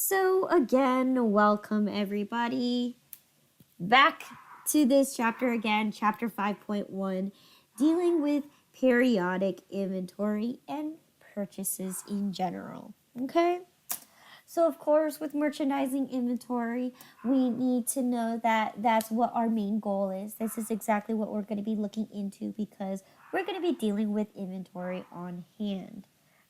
So again, welcome everybody back to this chapter again, chapter 5.1, dealing with periodic inventory and purchases in general. Okay? So of course, with merchandising inventory, we need to know that that's what our main goal is. This is exactly what we're going to be looking into because we're going to be dealing with inventory on hand.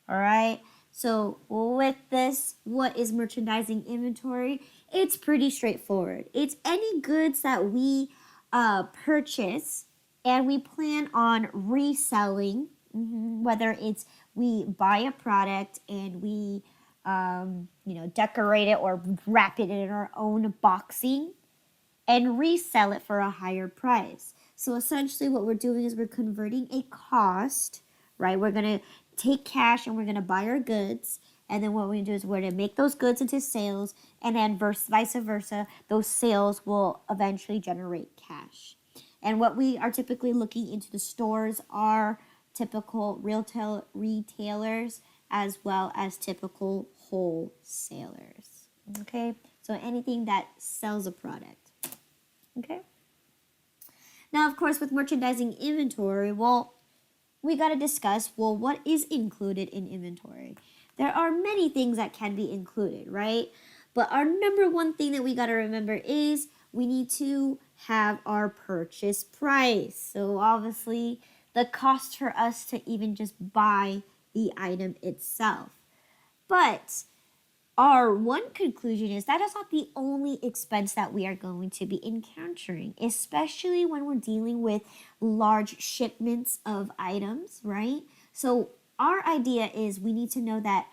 All right? So with this, what is merchandising inventory? It's pretty straightforward. It's any goods that we purchase and we plan on reselling, whether it's we buy a product and we decorate it or wrap it in our own boxing and resell it for a higher price. So essentially what we're doing is we're converting a cost, right? We're going to take cash and we're going to buy our goods. And then what we're going to do is we're going to make those goods into sales. And then vice versa, those sales will eventually generate cash. And what we are typically looking into the stores are typical retailers as well as typical wholesalers. Okay? So anything that sells a product. Okay? Now, of course, with merchandising inventory, we got to discuss, what is included in inventory? There are many things that can be included, right? But our number one thing that we got to remember is we need to have our purchase price. So obviously, the cost for us to even just buy the item itself. But our one conclusion is that is not the only expense that we are going to be encountering, especially when we're dealing with large shipments of items, right? So our idea is we need to know that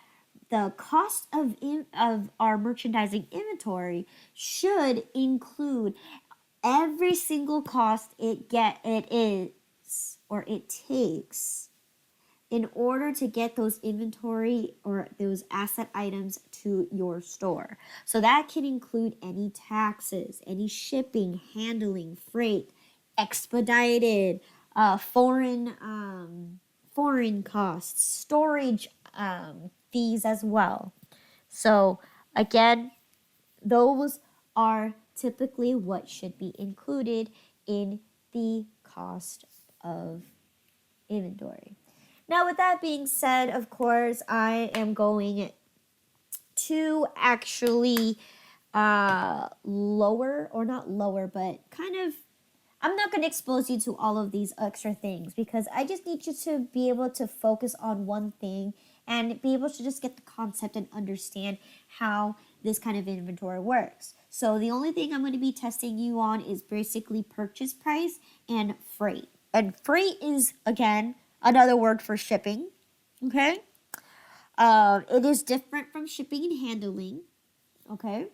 the cost of our merchandising inventory should include every single cost it takes in order to get those inventory or those asset items to your store. So that can include any taxes, any shipping, handling, freight, expedited, foreign costs, storage fees as well. So again, those are typically what should be included in the cost of inventory. Now, with that being said, of course, I am going to actually lower, or not lower, but kind of, I'm not going to expose you to all of these extra things because I just need you to be able to focus on one thing and be able to just get the concept and understand how this kind of inventory works. So the only thing I'm going to be testing you on is basically purchase price and freight. And freight is, again, another word for shipping, okay? It is different from shipping and handling, okay?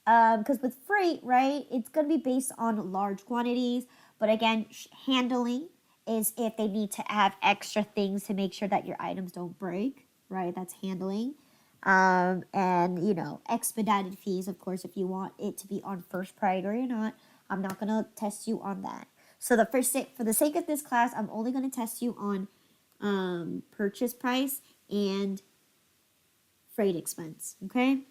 Because with freight, right, it's going to be based on large quantities. But again, handling is if they need to have extra things to make sure that your items don't break, right? That's handling. And, expedited fees, of course, if you want it to be on first priority or not. I'm not going to test you on that. So for the sake of this class, I'm only going to test you on purchase price and freight expense, okay?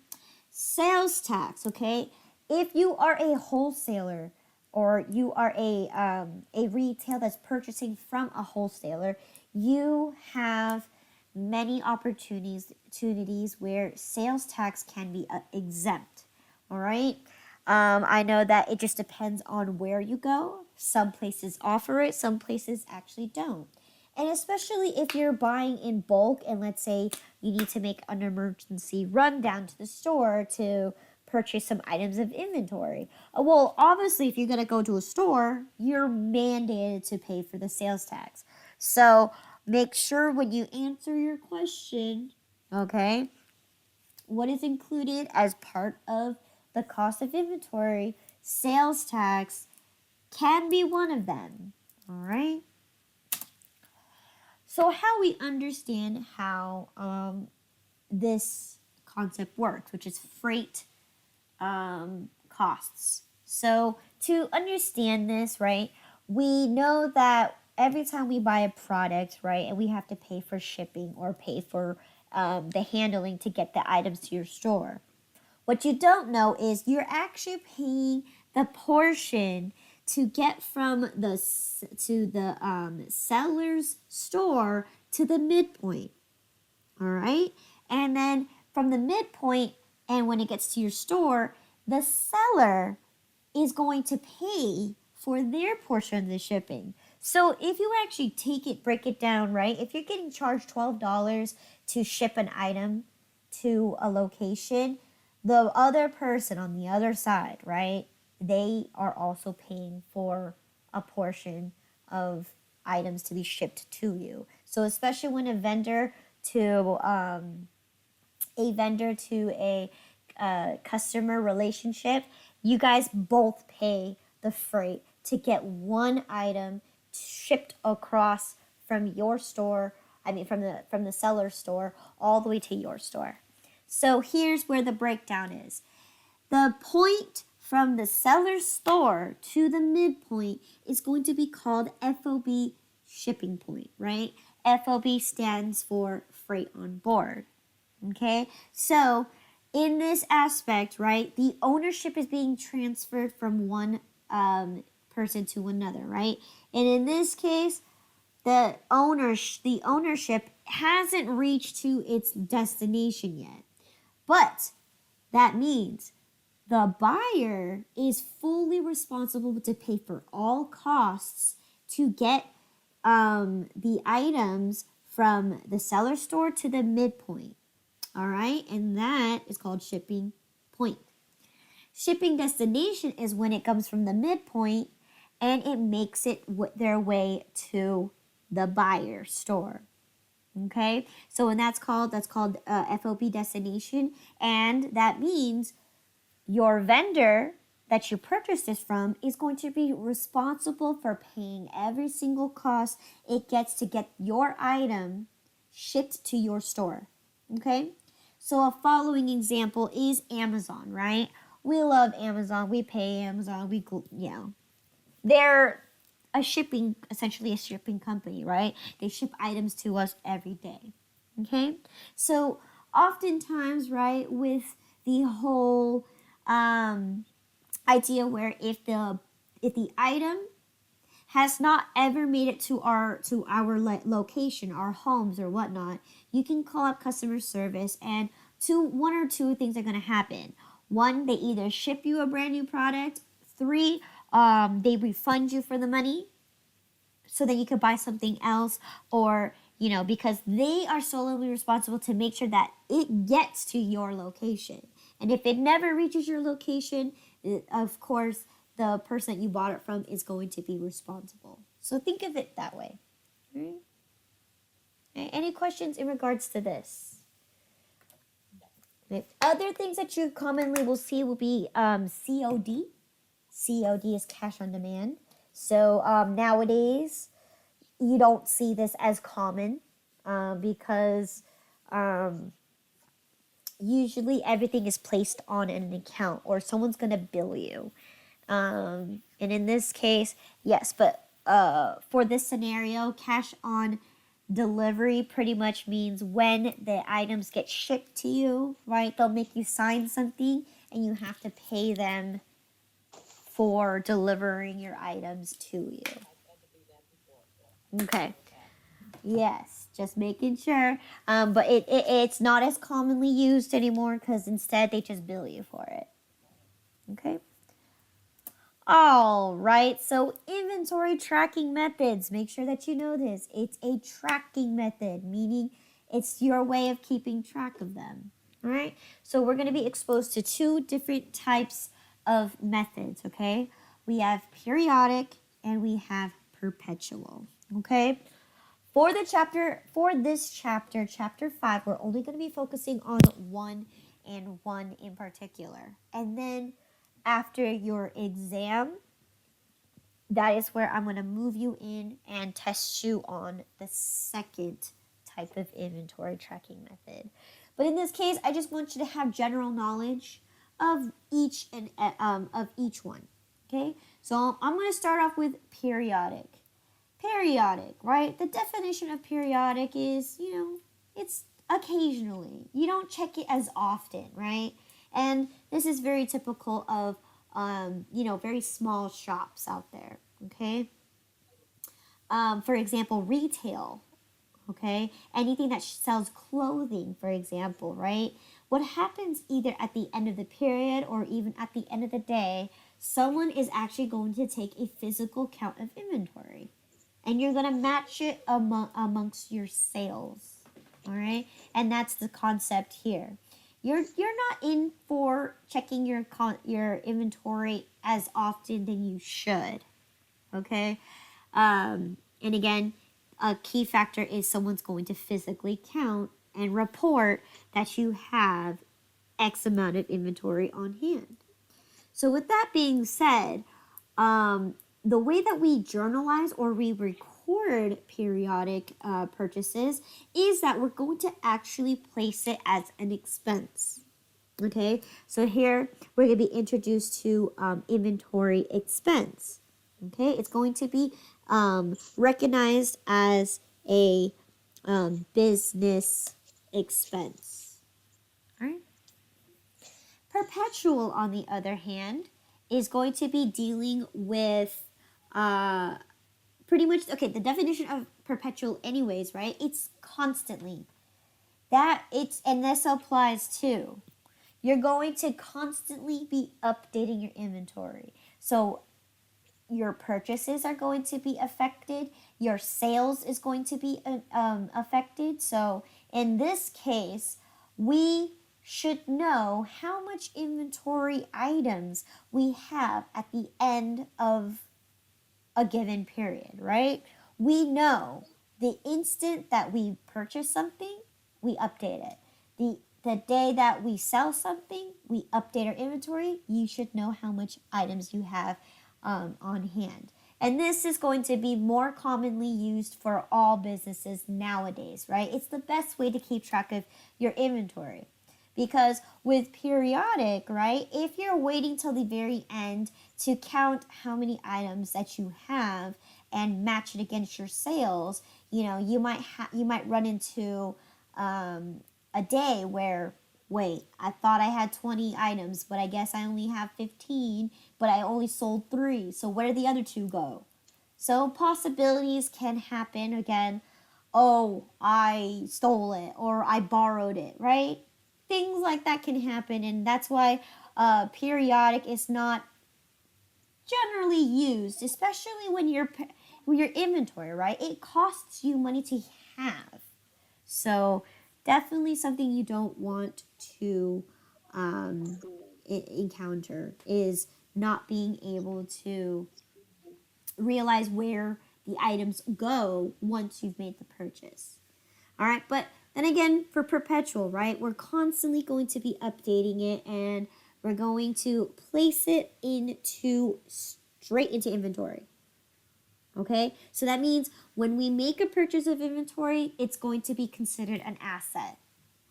Sales tax, okay? If you are a wholesaler or you are a retail that's purchasing from a wholesaler, you have many opportunities where sales tax can be exempt, all right? I know that it just depends on where you go. Some places offer it, some places actually don't. And especially if you're buying in bulk and let's say you need to make an emergency run down to the store to purchase some items of inventory. Well, obviously, if you're going to go to a store, you're mandated to pay for the sales tax. So make sure when you answer your question, okay, what is included as part of the cost of inventory, sales tax can be one of them, all right? So how we understand how this concept works, which is freight costs. So to understand this, right, we know that every time we buy a product, right, and we have to pay for shipping or pay for the handling to get the items to your store. What you don't know is you're actually paying the portion to get from the seller's store to the midpoint. All right, and then from the midpoint, and when it gets to your store, the seller is going to pay for their portion of the shipping. So if you actually break it down, right? If you're getting charged $12 to ship an item to a location, the other person on the other side, right? They are also paying for a portion of items to be shipped to you. So especially when a vendor to a customer relationship, you guys both pay the freight to get one item shipped across from your store, from the seller's store all the way to your store. So here's where the breakdown is. The point from the seller's store to the midpoint is going to be called FOB shipping point, right? FOB stands for freight on board. Okay, so in this aspect, right, the ownership is being transferred from one person to another, right? And in this case, the ownership hasn't reached to its destination yet. But that means the buyer is fully responsible to pay for all costs to get the items from the seller store to the midpoint. All right, and that is called shipping point. Shipping destination is when it comes from the midpoint and it makes it their way to the buyer store. Okay, so when that's called FOB destination, and that means your vendor that you purchased this from is going to be responsible for paying every single cost it gets to get your item shipped to your store. Okay, so a following example is Amazon, right? We love Amazon. We pay Amazon. They're essentially a shipping company, right? They ship items to us every day. Okay, so oftentimes, right, with the whole idea where if the item has not ever made it to our location, our homes or whatnot, you can call up customer service, and one or two things are going to happen. One, they either ship you a brand new product. 3, they refund you for the money so that you could buy something else, or because they are solely responsible to make sure that it gets to your location. And if it never reaches your location, of course, the person that you bought it from is going to be responsible. So think of it that way. All right? Any questions in regards to this? Okay. Other things that you commonly will see will be COD. COD is cash on demand. So nowadays, you don't see this as common because usually everything is placed on an account or someone's going to bill you. And in this case, yes, but for this scenario, cash on delivery pretty much means when the items get shipped to you, right? They'll make you sign something and you have to pay them for delivering your items to you. Okay. Yes, just making sure. But it's not as commonly used anymore because instead they just bill you for it. Okay. All right, so inventory tracking methods. Make sure that you know this. It's a tracking method, meaning it's your way of keeping track of them. All right, so we're going to be exposed to 2 different types of methods, okay? We have periodic and we have perpetual, okay? For this chapter, chapter 5, we're only going to be focusing on one in particular. And then after your exam, that is where I'm going to move you in and test you on the second type of inventory tracking method. But in this case, I just want you to have general knowledge of each one. Okay, so I'm going to start off with periodic. Periodic, right? The definition of periodic is, it's occasionally. You don't check it as often, right? And this is very typical of, very small shops out there, okay? For example, retail, okay? Anything that sells clothing, for example, right? What happens either at the end of the period or even at the end of the day, someone is actually going to take a physical count of inventory and you're going to match it amongst your sales, all right? And that's the concept here. You're not in for checking your inventory as often than you should, okay? And again, a key factor is someone's going to physically count and report that you have X amount of inventory on hand. So with that being said, the way that we journalize or we record periodic purchases is that we're going to actually place it as an expense. Okay, so here we're going to be introduced to inventory expense. Okay, it's going to be recognized as a business expense. All right. Perpetual, on the other hand, is going to be dealing with pretty much, okay, the definition of perpetual anyways, right? It's constantly. And this applies too. You're going to constantly be updating your inventory. So your purchases are going to be affected. Your sales is going to be affected. So in this case, we should know how much inventory items we have at the end of a given period, right? We know the instant that we purchase something, we update it. The day that we sell something, we update our inventory. You should know how much items you have on hand. And this is going to be more commonly used for all businesses nowadays, right? It's the best way to keep track of your inventory. Because with periodic, right, if you're waiting till the very end to count how many items that you have and match it against your sales, you might run into a day where, wait, I thought I had 20 items, but I guess I only have 15, but I only sold 3. So where did the other 2 go? So possibilities can happen again. Oh, I stole it or I borrowed it, right? Things like that can happen, and that's why periodic is not generally used, especially when your inventory, right? It costs you money to have. So definitely something you don't want to encounter is not being able to realize where the items go once you've made the purchase. All right, but then again, for perpetual, right, we're constantly going to be updating it and we're going to place it straight into inventory. Okay, so that means when we make a purchase of inventory, it's going to be considered an asset.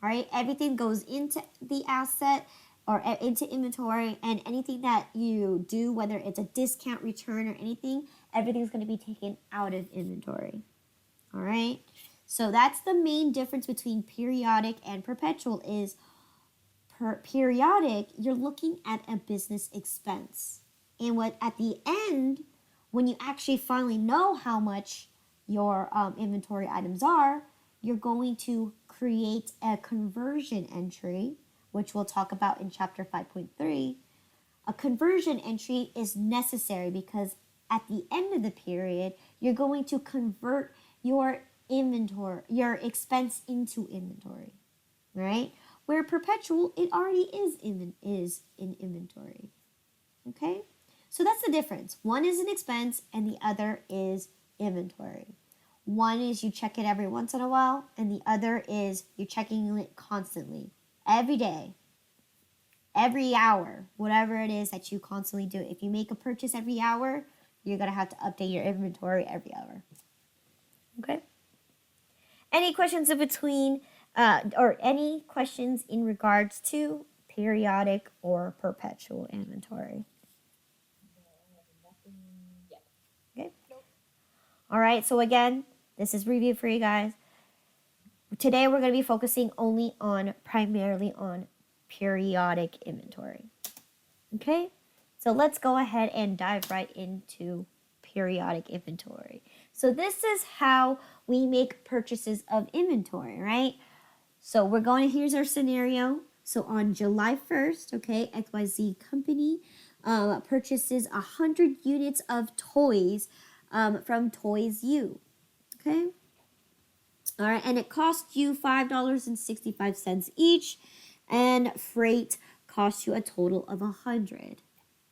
All right, everything goes into the asset or into inventory, and anything that you do, whether it's a discount, return, or anything, everything's going to be taken out of inventory. All right. So that's the main difference between periodic and perpetual is periodic, you're looking at a business expense. And what at the end, when you actually finally know how much your inventory items are, you're going to create a conversion entry, which we'll talk about in chapter 5.3. A conversion entry is necessary because at the end of the period, you're going to convert your expense into inventory, right? Where perpetual, it already is in inventory. Okay, so that's the difference. One is an expense and the other is inventory. One is you check it every once in a while, and the other is you're checking it constantly, every day, every hour, whatever it is that you constantly do. If you make a purchase every hour, you're gonna have to update your inventory every hour. Okay. Any questions in between, or any questions in regards to periodic or perpetual inventory? Okay. All right. So again, this is review for you guys. Today we're going to be focusing primarily on periodic inventory. Okay, so let's go ahead and dive right into periodic inventory. So this is how we make purchases of inventory, right? So we're going to, here's our scenario. So on July 1st, okay, XYZ company purchases 100 units of toys from Toys U, okay? All right, and it costs you $5.65 each, and freight costs you a total of 100.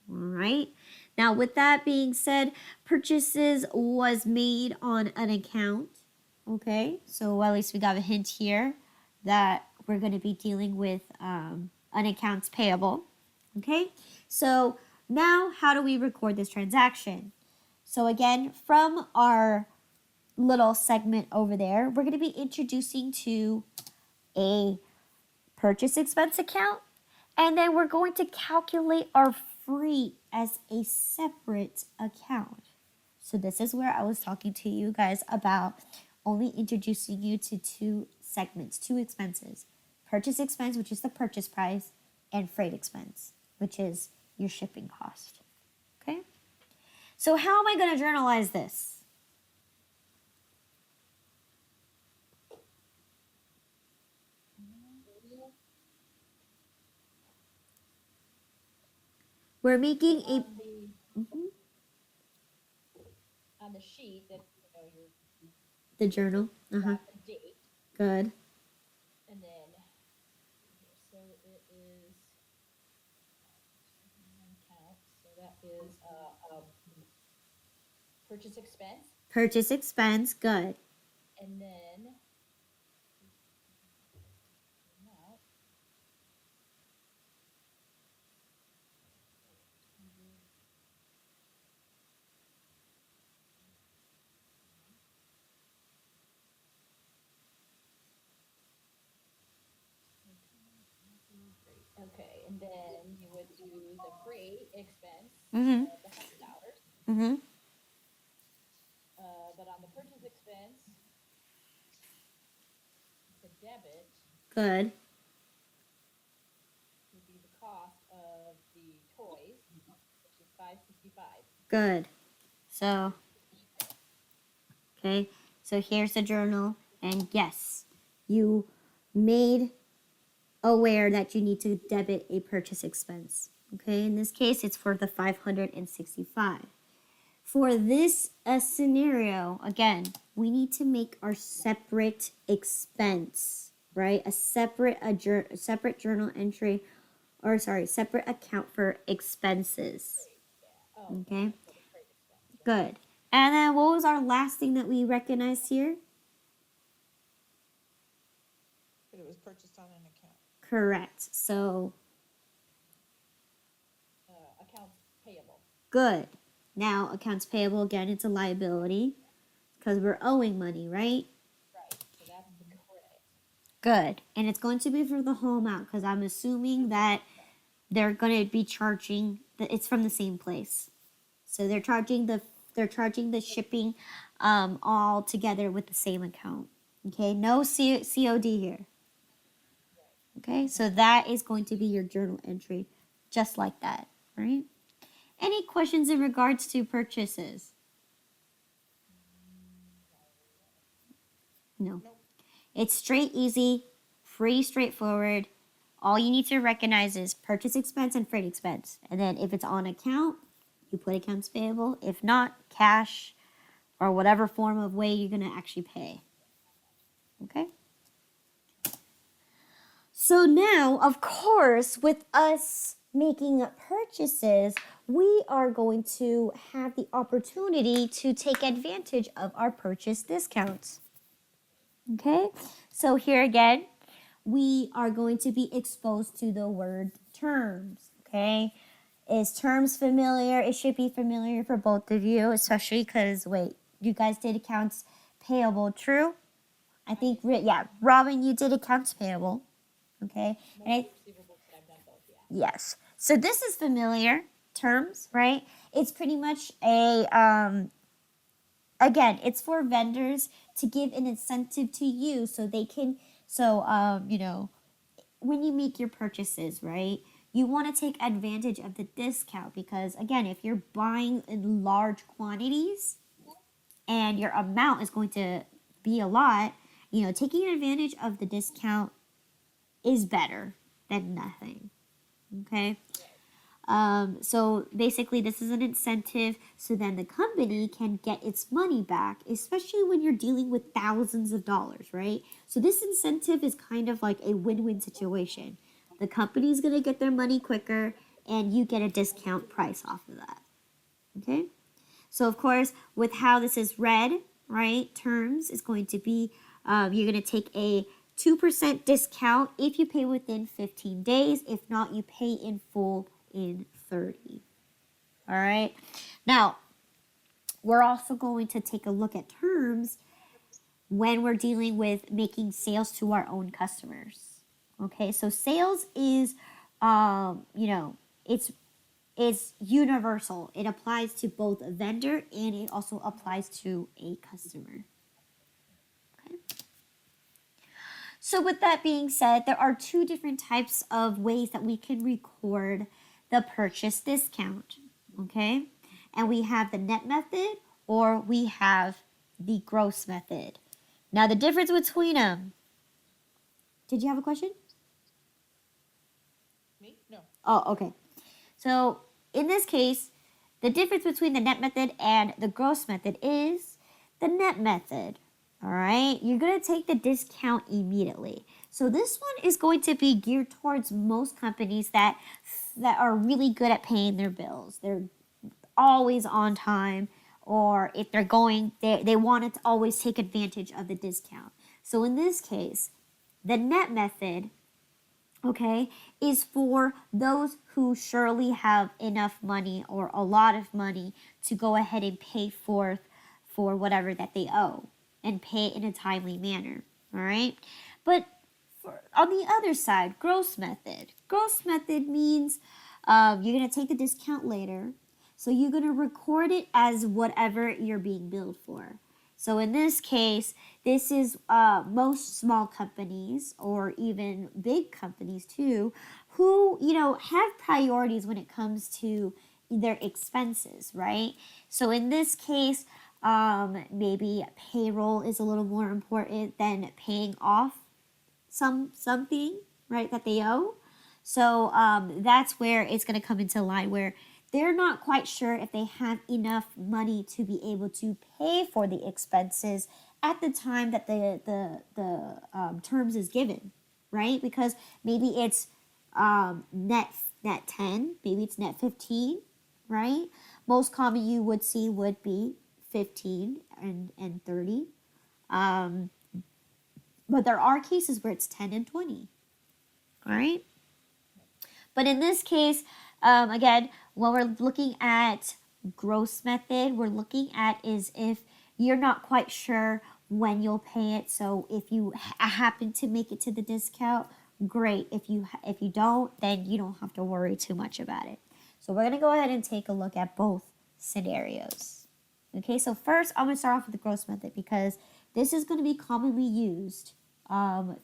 All right. Now, with that being said, purchases was made on an account. Okay, so at least we got a hint here that we're going to be dealing with an accounts payable. Okay, so now how do we record this transaction? So again, from our little segment over there, we're going to be introducing to a purchase expense account, and then we're going to calculate our freight as a separate account. So this is where I was talking to you guys about only introducing you to two segments, two expenses. Purchase expense, which is the purchase price, and freight expense, which is your shipping cost. Okay? So how am I going to journalize this? We're making a on the sheet that you're the journal. the date, Good. and then so it is count. So that is purchase expense, Purchase expense. Good. and then amount. Okay, and then you would do the freight expense Mm-hmm. of the $100. Mm-hmm. But on the purchase expense, the debit Good. would be the cost of the toys, which is $5.65. Good. So, okay. So here's the journal, and yes, you made aware that you need to debit a purchase expense. Okay, in this case, it's for the 565. For this scenario, again, we need to make our separate expense, right? A separate separate journal entry, or sorry, separate account for expenses. Oh, Okay, for the freight expense. good. And then what was our last thing that we recognized here? But it was purchased on an account. Correct. So Accounts payable. good. Now, accounts payable, again, it's a liability because we're owing money, right? Right. So that's the credit. Good. And it's going to be for the whole amount because I'm assuming that they're going to be charging, it's from the same place. So they're charging the shipping all together with the same account. Okay, no COD here. Okay, so that is going to be your journal entry, just like that, right? Any questions in regards to purchases? No. Nope. It's straight, easy, pretty straightforward. All you need to recognize is purchase expense and freight expense. And then if it's on account, you put accounts payable. If not, cash or whatever form of way you're going to actually pay. Okay? So now, of course, with us making purchases, we are going to have the opportunity to take advantage of our purchase discounts. Okay? So here again, we are going to be exposed to the word terms. Okay? Is terms familiar? It should be familiar for both of you, especially because, wait, you guys did accounts payable, true? I think, yeah, Robin, you did accounts payable. Okay? And Receivables, but I've done both, yeah. yes. So this is familiar terms, right? It's pretty much a, again, it's for vendors to give an incentive to you so they can, when you make your purchases, right, you want to take advantage of the discount because, again, if you're buying in large quantities and your amount is going to be a lot, taking advantage of the discount is better than nothing. Okay? So basically, this is an incentive so then the company can get its money back, especially when you're dealing with thousands of dollars, right? So this incentive is kind of like a win-win situation. The company's going to get their money quicker and you get a discount price off of that. Okay? So, of course, with how this is read, right, terms is going to be you're going to take a 2% discount if you pay within 15 days. If not, you pay in full in 30. All right. Now, we're also going to take a look at terms when we're dealing with making sales to our own customers. Okay. So sales is, it's universal. It applies to both a vendor and it also applies to a customer. Okay. So with that being said, there are two different types of ways that we can record the purchase discount, okay? And we have the net method or we have the gross method. Now the difference between them, did you have a question? Me? No. Oh, okay. So in this case, the difference between the net method and the gross method is the net method. All right, you're going to take the discount immediately. So this one is going to be geared towards most companies that are really good at paying their bills. They're always on time, or if they're going, they want to always take advantage of the discount. So in this case, the net method, okay, is for those who surely have enough money or a lot of money to go ahead and pay for whatever that they owe and pay it in a timely manner. All right. But on the other side, gross method. Gross method means you're going to take the discount later. So you're going to record it as whatever you're being billed for. So in this case, this is most small companies or even big companies too, who, have priorities when it comes to their expenses, right? So in this case, maybe payroll is a little more important than paying off something, right, that they owe. So that's where it's going to come into line where they're not quite sure if they have enough money to be able to pay for the expenses at the time that the terms is given, right? Because maybe it's net 10, maybe it's net 15, right? Most common you would see would be 15 and 30. But there are cases where it's 10 and 20. All right. But in this case, again, when we're looking at gross method, we're looking at is if you're not quite sure when you'll pay it. So if you happen to make it to the discount, great. If you don't, then you don't have to worry too much about it. So we're going to go ahead and take a look at both scenarios. Okay, so first I'm going to start off with the gross method because this is going to be commonly used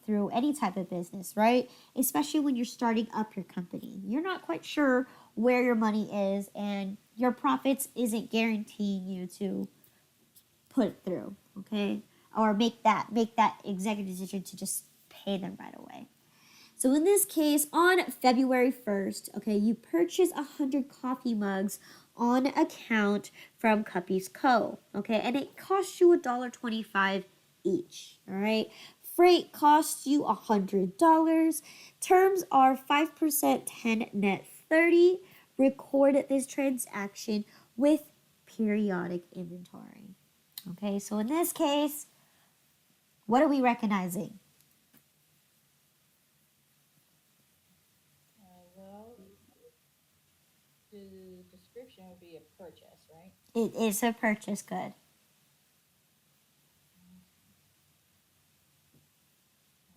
through any type of business, right? Especially when you're starting up your company. You're not quite sure where your money is and your profits isn't guaranteeing you to put it through, okay? Or make that executive decision to just pay them right away. So in this case, on February 1st, okay, you purchase 100 coffee mugs on account from Cuppy's Co. Okay, and it costs you $1.25 each. All right, freight costs you $100. Terms are 5%, 10 net 30. Record this transaction with periodic inventory. Okay, so in this case, what are we recognizing? Well, the description would be a purchase, right? It is a purchase good.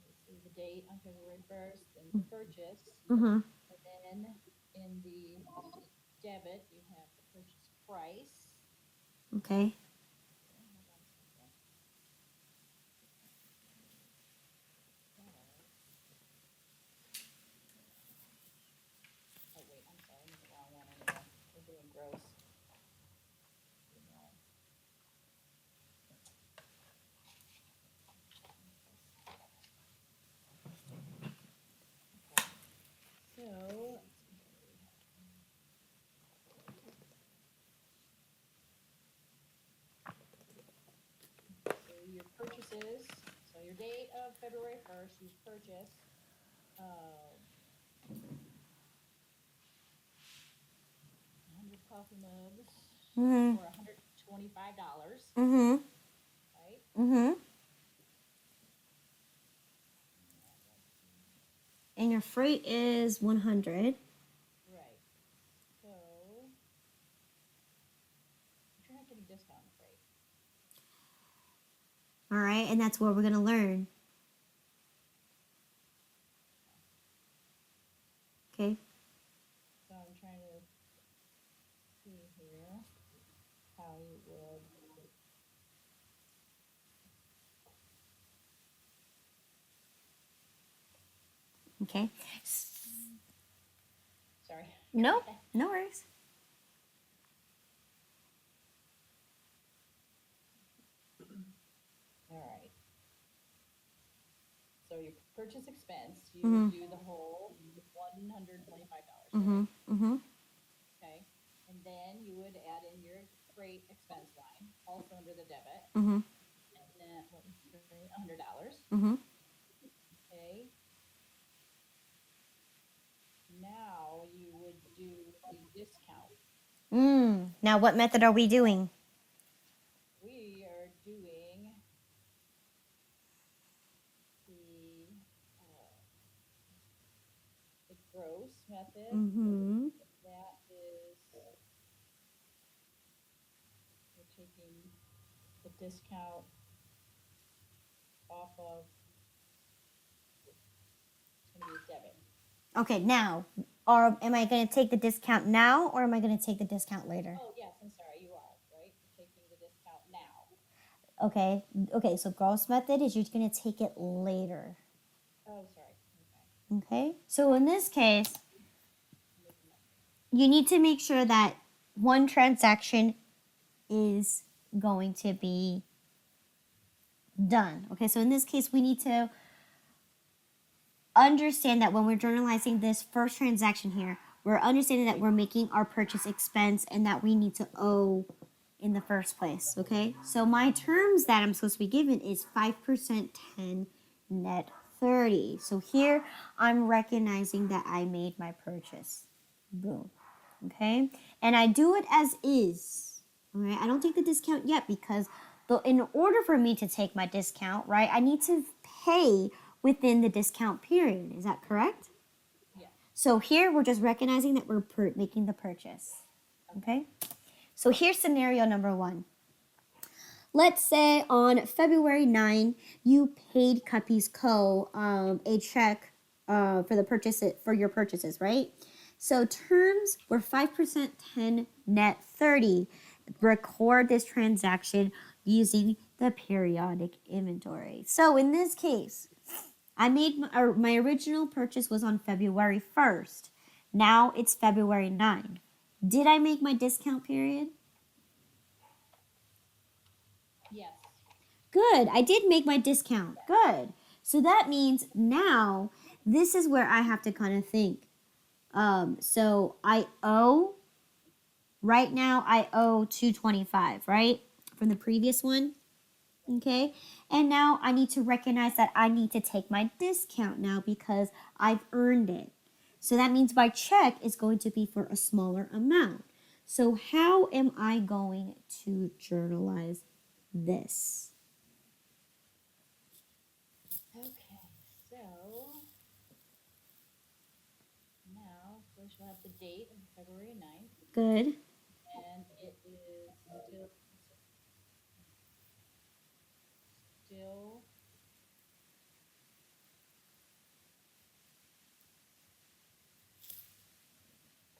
Let's see the date on February 1st and the purchase. Mm-hmm. And then in the debit, you have the purchase price. Okay. Okay, hold on a second. gross. You know. Okay. So, so your purchases, so your date of February 1st, you purchase 100 coffee mugs Mm-hmm. for $125, Mm-hmm. right? Mm-hmm. And your freight is 100. Right. So, you're not getting discount on freight. All right, and that's what we're gonna learn. Okay. So I'm trying to see here how you would. Okay. Sorry. No, no worries. All right. So your purchase expense, you Mm-hmm. would do the whole $125, Mm-hmm. right? Mm-hmm. Okay. And then you would add in your freight expense line, also under the debit, Mm-hmm. and then what was the freight? $100. Mm-hmm. Okay. Now you would do the discount. Now what method are we doing? We are doing the uh, the gross method. Mm-hmm. That is, we're taking the discount off of, it's gonna be a debit. Okay, now, or am I gonna take the discount now, or am I gonna take the discount later? Oh, yes, I'm sorry, you are, right? You're taking the discount now. Okay. Okay. So gross method is you're gonna take it later. Oh, sorry, okay. Okay. So in this case, Make a note. you need to make sure that one transaction is going to be done. Okay. So in this case, we need to understand that when we're journalizing this first transaction here, we're understanding that we're making our purchase expense and that we need to owe in the first place. Okay. So my terms that I'm supposed to be given is 5%, 10, net 30. So here I'm recognizing that I made my purchase. Boom. Okay. And I do it as is. All right. I don't take the discount yet because in order for me to take my discount, right, I need to pay within the discount period. Is that correct? Yes. So here we're just recognizing that we're making the purchase. Okay? So here's scenario number 1. Let's say on February 9, you paid Cuppy's Co. A check for the purchase for your purchases, right? So terms were 5%, 10, net 30. Record this transaction using the periodic inventory. So in this case, I made my original purchase was on February 1st. Now it's February 9. Did I make my discount period? Yes. Good. I did make my discount. Good. So that means now this is where I have to kind of think. So I owe right now I owe 225, right? From the previous one. Okay. And now I need to recognize that I need to take my discount now because I've earned it. So that means my check is going to be for a smaller amount. So how am I going to journalize this? Okay, so now first we'll have the date of February 9th, Good. and it is still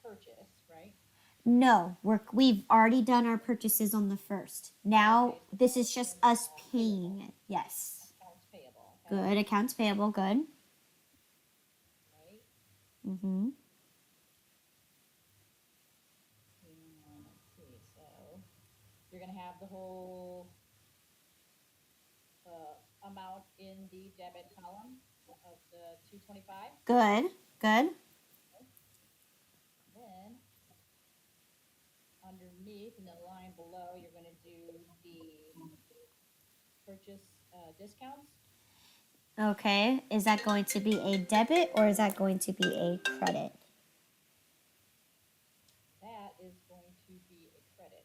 purchase, right? No, we've already done our purchases on the 1st. Now Okay, so this is just us paying it. Yes. accounts payable, okay? Good. Accounts payable. Good. Right? Mm-hmm. you're gonna have the whole amount in the debit column of the 225. Good. Good. Then underneath in the line below, you're gonna do the purchase discounts. Okay. Is that going to be a debit or is that going to be a credit? That is going to be a credit.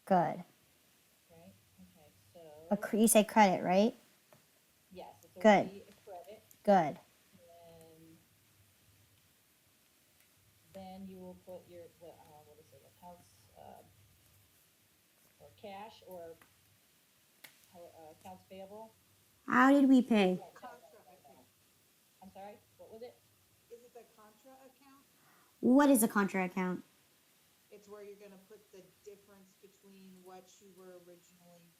Good. Right? Okay, so You say credit, right? yes, it's going Good. to be a credit. Good. And then you will put your what is it, accounts or cash or accounts payable. How did we pay? Contra account. I'm sorry, what was it? Is it the contra account? What is a contra account? It's where you're gonna put the difference between what you were originally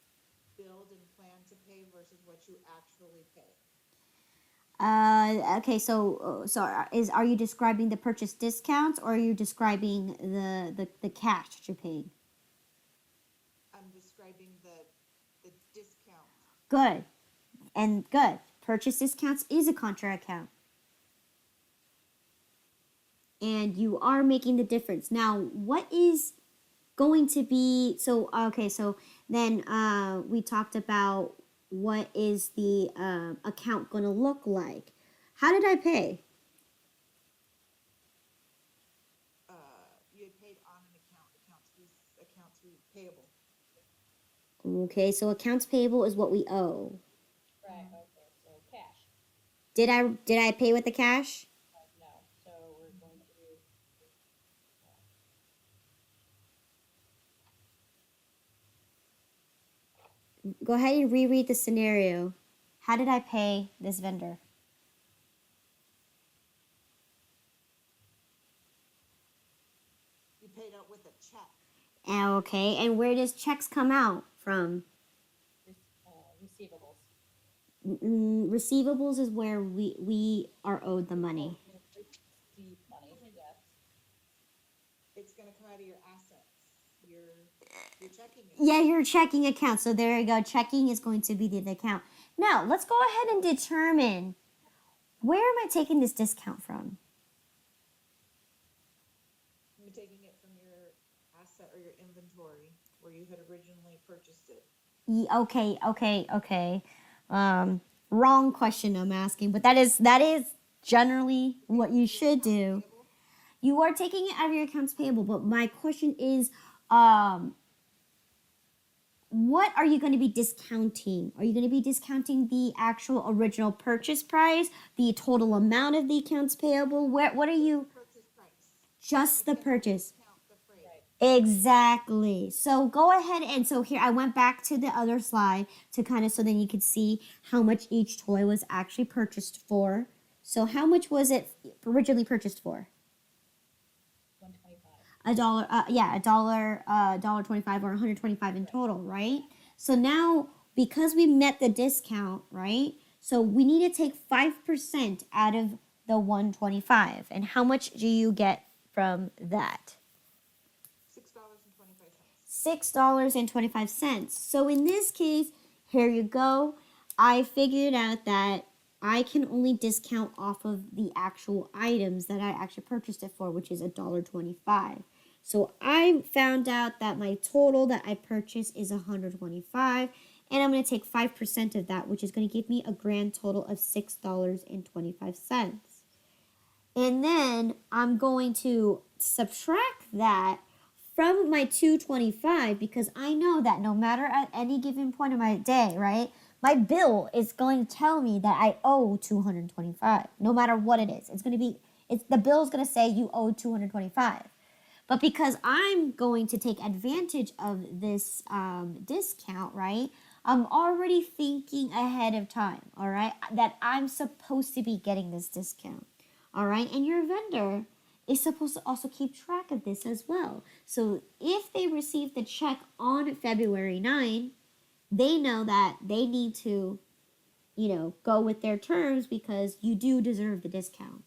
billed and planned to pay versus what you actually pay. Okay, so are you describing the purchase discounts or are you describing the cash that you're paying? I'm describing the discount. Good. And good. Purchase discounts is a contra account. And you are making the difference. Now, what is going to be so then we talked about what is the account going to look like. How did I pay? You had paid on an accounts payable. Okay, so accounts payable is what we owe. Right. Okay. So cash. Did I pay with the cash? No. So we're going to Go ahead and reread the scenario. How did I pay this vendor? You paid out with a check. Okay, and where does checks come out from? receivables. Receivables is where we are owed the money. Receive money. Yes. It's gonna come out of your assets. Your checking account. Yeah, your checking account. So there you go. Checking is going to be the account. Now, let's go ahead and determine where am I taking this discount from? You're taking it from your asset or your inventory where you had originally purchased it. Okay. Wrong question I'm asking, but that is generally what you should do. You are taking it out of your accounts payable, but my question is, what are you going to be discounting? Are you going to be discounting the actual original purchase price, the total amount of the accounts payable? What are you? Purchase price. Just the purchase. Discount the freight. Right. Exactly. So go ahead and so here I went back to the other slide to kind of so then you could see how much each toy was actually purchased for. So how much was it originally purchased for? $1.25. $1.25 or 125 in total, right? So now because we met the discount, right? So we need to take 5% out of the 125. And how much do you get from that? $6.25. $6.25. So in this case, here you go. I figured out that I can only discount off of the actual items that I actually purchased it for, which is $1.25. So I found out that my total that I purchased is $125, and I'm going to take 5% of that, which is going to give me a grand total of $6.25. And then I'm going to subtract that from my 225 because I know that no matter at any given point of my day, right? My bill is going to tell me that I owe 225 no matter what it is. The bill is going to say you owe 225. But because I'm going to take advantage of this discount, right? I'm already thinking ahead of time, all right? That I'm supposed to be getting this discount, all right? And your vendor is supposed to also keep track of this as well. So if they receive the check on February 9, they know that they need to, go with their terms because you do deserve the discount.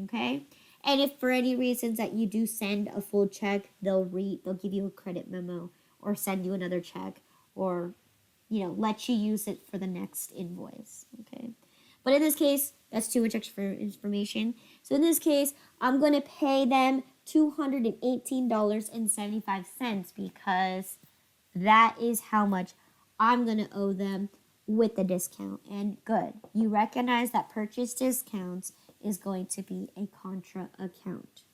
Okay? And if for any reasons that you do send a full check, they'll give you a credit memo or send you another check or let you use it for the next invoice. Okay. But in this case, that's too much extra information. So in this case, I'm going to pay them $218.75 because that is how much I'm going to owe them with the discount. And good. You recognize that purchase discounts is going to be a contra account.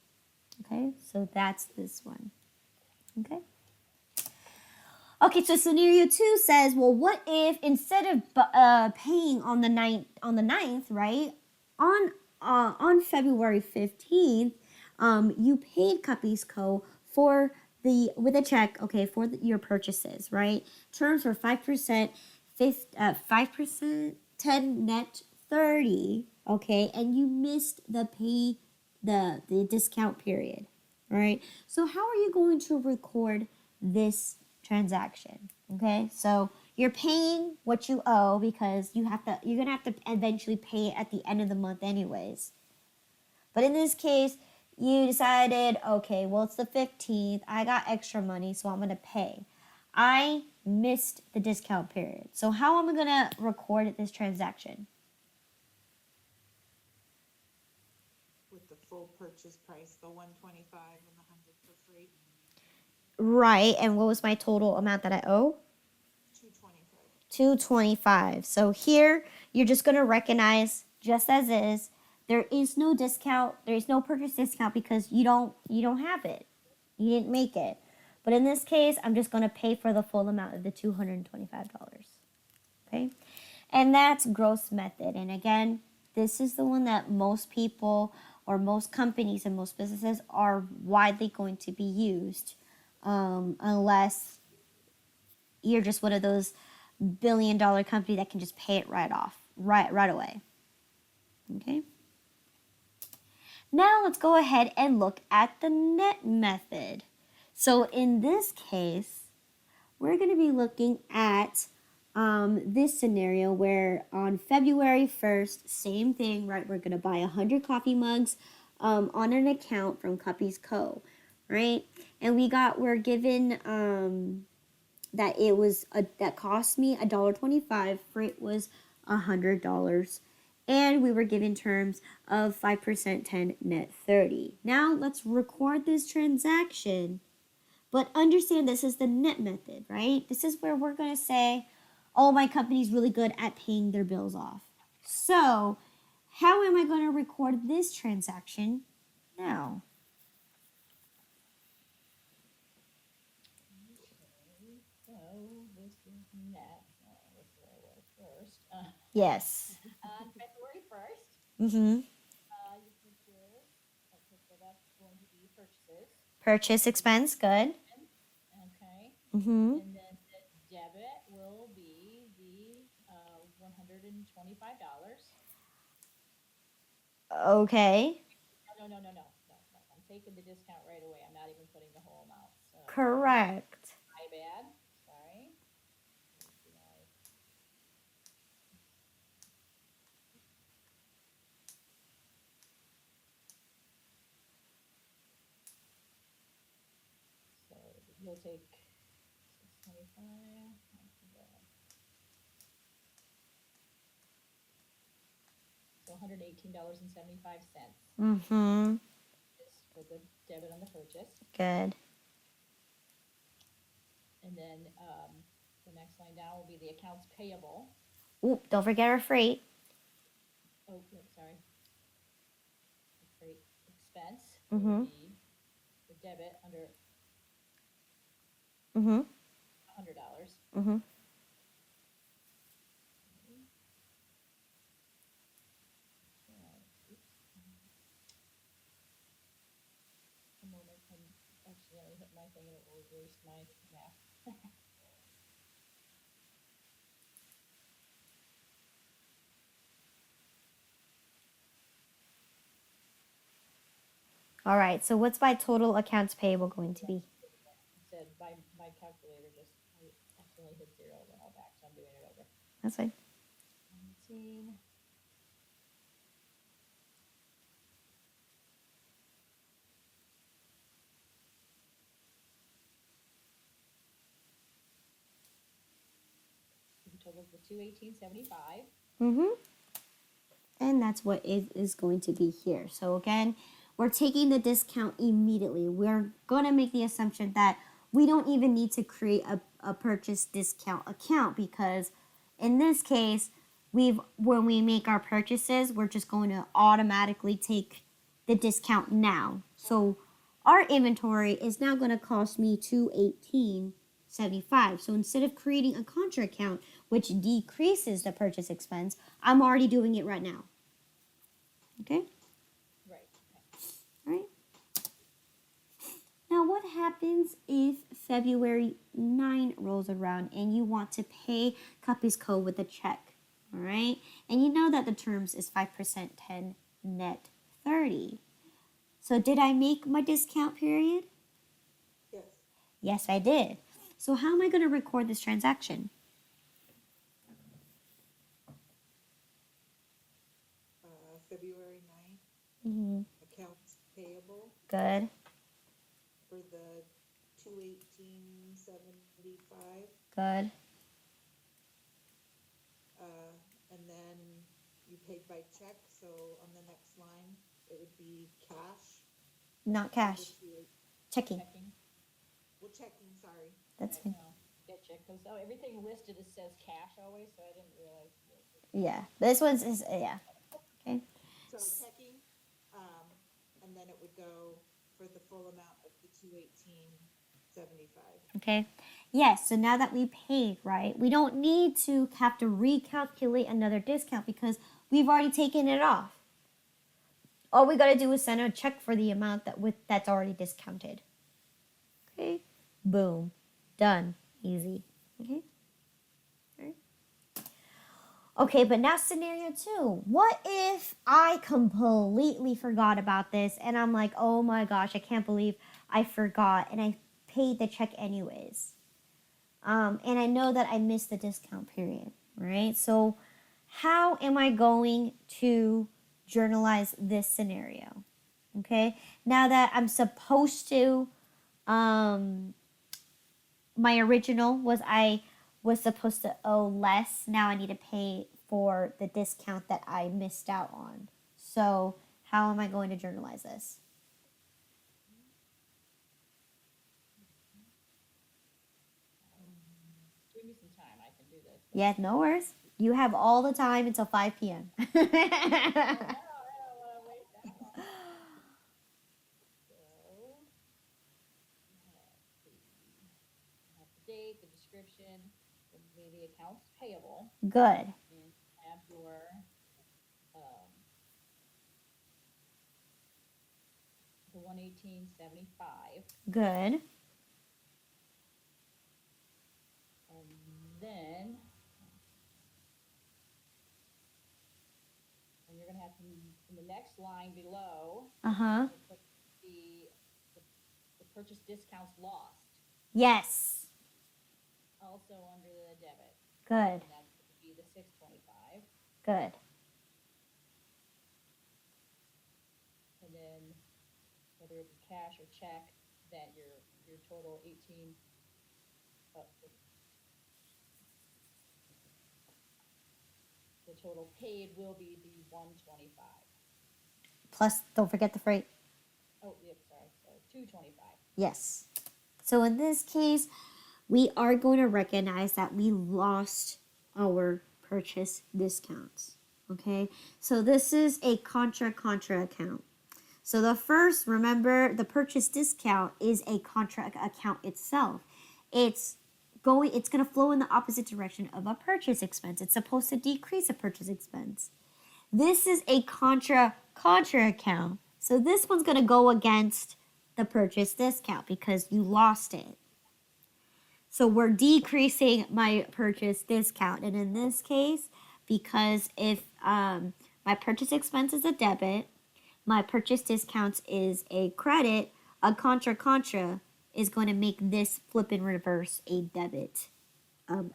Okay, so that's this one. Okay. Okay, so scenario 2 says, well, what if instead of paying on the 9th, right, on February 15th, you paid Cuppies Co. with a check, okay, for your purchases, right? Terms were 5%, 5%, 10 net 30, okay, and you missed the discount period, right? So how are you going to record this transaction? Okay, so you're paying what you owe because you're gonna have to eventually pay it at the end of the month anyways. But in this case, you decided, okay, well, it's the 15th. I got extra money, so I'm going to pay. I missed the discount period. So how am I going to record this transaction? With the full purchase price, the 125 and the 100 for free. Right, and what was my total amount that I owe? 225. 225. So here, you're just going to recognize, just as is, there is no discount. There is no purchase discount because you don't have it. You didn't make it. But in this case, I'm just going to pay for the full amount of the $225. Okay? And that's gross method. And again, this is the one that most people or most companies and most businesses are widely going to be used, unless you're just one of those billion-dollar company that can just pay it right away. Okay? Now let's go ahead and look at the net method. So in this case, we're going to be looking at this scenario where on February 1st, same thing, right? We're going to buy 100 coffee mugs on an account from Cuppies Co., right? And we're given that that cost me $1.25. Freight was $100. And we were given terms of 5%, 10, net 30. Now let's record this transaction. But understand this is the net method, right? This is where we're going to say, oh, my company's really good at paying their bills off. So how am I going to record this transaction now? Okay, so this is net. This is where I was first. Yes. On February 1st, Mm-hmm. you purchase, okay, so that's going to be purchases. Purchase expense, good. Okay. Mm-hmm. And then the debit will be the $125. Okay. No. I'm taking the discount right away. I'm not even putting the whole amount. So Correct. my bad. Sorry. So you'll take 625. So $118.75 Mm-hmm. is for the debit on the purchase. Good. And then the next line down will be the accounts payable. Oop, don't forget our freight. Oh, no, sorry. The freight expense Mm-hmm. will be the debit under Mm-hmm. $100. Mm-hmm. Oops. A moment, I accidentally hit my thing and it will erase my math. All right, so what's my total accounts payable going to be? It said my calculator just I accidentally hit 0 and went all back, so I'm doing it over. That's fine. 19. was the 218.75. Mm-hmm. And that's what it is going to be here. So again, we're taking the discount immediately. We're going to make the assumption that we don't even need to create a purchase discount account, because in this case, when we make our purchases, we're just going to automatically take the discount now. So our inventory is now going to cost me $218.75. So instead of creating a contra account, which decreases the purchase expense, I'm already doing it right now. Okay? Right. All right. Now, what happens if February 9 rolls around and you want to pay Cuppy's Co. with a check? All right. And you know that the terms is 5%, 10, net 30. So did I make my discount period? Yes. Yes, I did. So how am I going to record this transaction? February 9th, Mm-hmm. accounts payable Good. for the 218.75. Good. And then you paid by check, so on the next line, it would be cash. Not cash. Checking. Checking. Well, checking, sorry. That's Right, fine. no, getcha. Because everything listed, it says cash always, so I didn't realize. Yeah. This one's is yeah. Okay. So checking, and then it would go for the full amount of the 218.75. Okay. Yes. So now that we paid, right, we don't need to have to recalculate another discount because we've already taken it off. All we gotta do is send a check for the amount that's already discounted. Okay. Boom. Done. Easy. Okay. Okay, but now scenario 2. What if I completely forgot about this and I'm like, oh my gosh, I can't believe I forgot and I paid the check anyways. And I know that I missed the discount period, right? So how am I going to journalize this scenario? Okay, now that I'm supposed to, my original was I was supposed to owe less. Now I need to pay for the discount that I missed out on. So how am I going to journalize this? Give me some time. I can do this. Yeah, no worries. You have all the time until 5 p.m. I don't want to wait that long. So, have the date, the description, will be the accounts payable, Good. and have your the 118.75, Good. and then you're gonna have to in the next line below. Uh-huh. You put the purchase discounts lost, Yes. also under the debit. Good. And that's going to be the 625. Good. And then whether it be cash or check, that your total 18, the total paid will be the 125. Plus, don't forget the freight. Oh, yep, sorry. So 225. Yes. So in this case, we are going to recognize that we lost our purchase discounts. Okay, so this is a contra account. So the first, remember, the purchase discount is a contra account itself. It's going to flow in the opposite direction of a purchase expense. It's supposed to decrease a purchase expense. This is a contra account. So this one's going to go against the purchase discount because you lost it. So we're decreasing my purchase discount. And in this case, because if my purchase expense is a debit, my purchase discounts is a credit, a contra is going to make this flip in reverse a debit